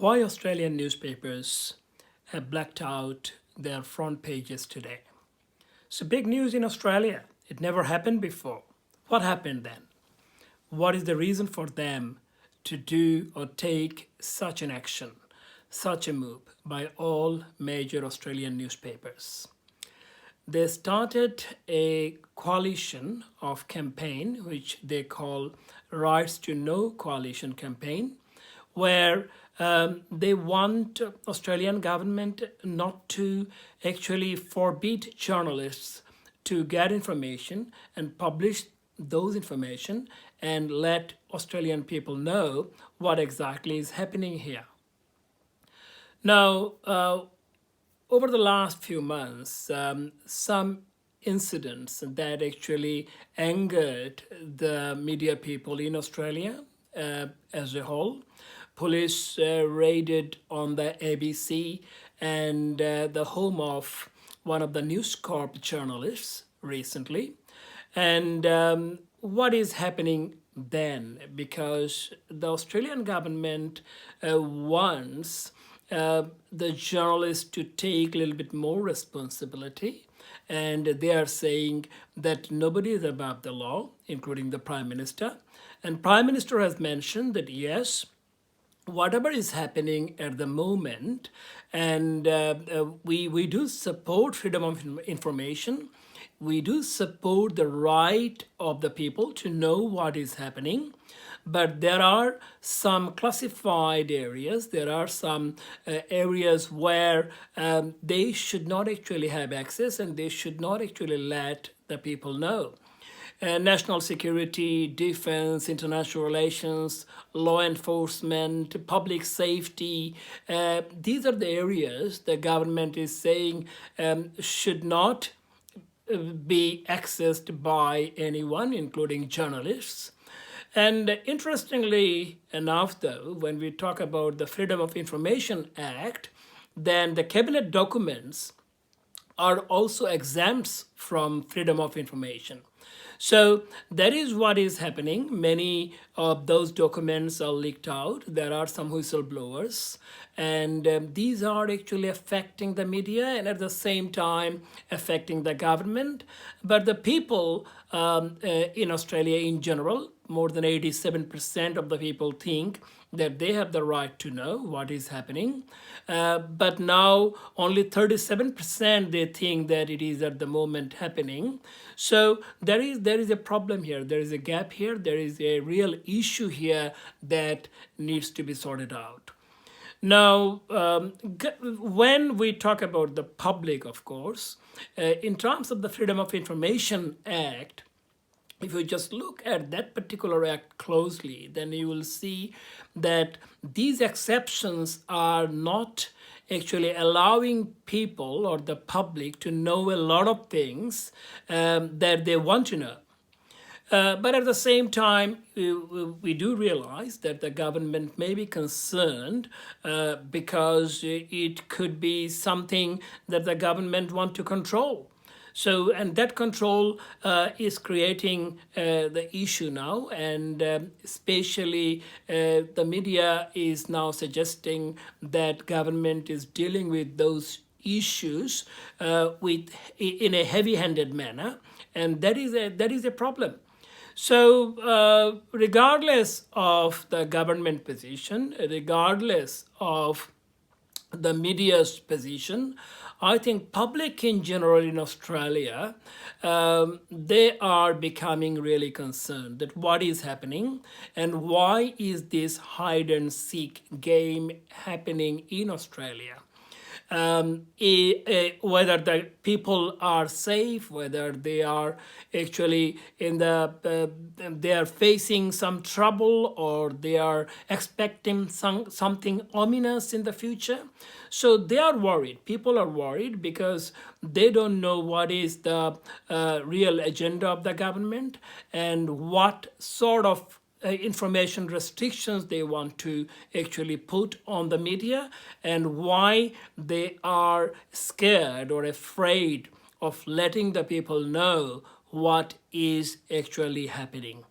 Why Australian newspapers have blacked out their front pages today. So big news in Australia. It never happened before. What happened then? What is the reason for them to do or take such an action, such a move by all major Australian newspapers? They started a coalition of campaign, which they call to.Know coalition campaign, where they want Australian government not to actually forbid journalists to get information and publish those information and let Australian people know what exactly is happening here. Now, over the last few months, some incidents that actually angered the media people in Australia as a whole. Police raided on the ABC and the home of one of the News Corp journalists recently. And what is happening then? Because the Australian government wants the journalists to take a little bit more responsibility, and they are saying that nobody is above the law, including the Prime Minister. And Prime Minister has mentioned that yes, whatever is happening at the moment, and we do support freedom of information. We do support the right of the people to know what is happening. But there are some classified areas, there are some areas where they should not actually have access and they should not actually let the people know. National security, defense, international relations, law enforcement, public safety. These are the areas the government is saying should not be accessed by anyone, including journalists. And interestingly enough, though, when we talk about the Freedom of Information Act, then the cabinet documents are also exempts from freedom of information. So that is what is happening. Many of those documents are leaked out. There are some whistleblowers, and these are actually affecting the media and at the same time affecting the government. But the people in Australia in general, more than 87% of the people think that they have the right to know what is happening. But now only 37% they think that it is at the moment happening. So there is a problem here. There is a gap here. There is a real issue here that needs to be sorted out. Now, when we talk about the public, of course, in terms of the Freedom of Information Act, if you just look at that particular act closely, then you will see that these exceptions are not actually allowing people or the public to know a lot of things that they want to know. But at the same time, we do realize that the government may be concerned because it could be something that the government want to control. So, and that control is creating the issue now, and especially the media is now suggesting that government is dealing with those issues in a heavy-handed manner, and that is a problem. So, regardless of the government position, regardless of the media's position, I think public in general in Australia, they are becoming really concerned that what is happening and why is this hide and seek game happening in Australia. Whether the people are safe, whether they are actually they are facing some trouble or they are expecting something ominous in the future. So they are worried. People are worried because they don't know what is the real agenda of the government and what sort of information restrictions they want to actually put on the media and why they are scared or afraid of letting the people know what is actually happening.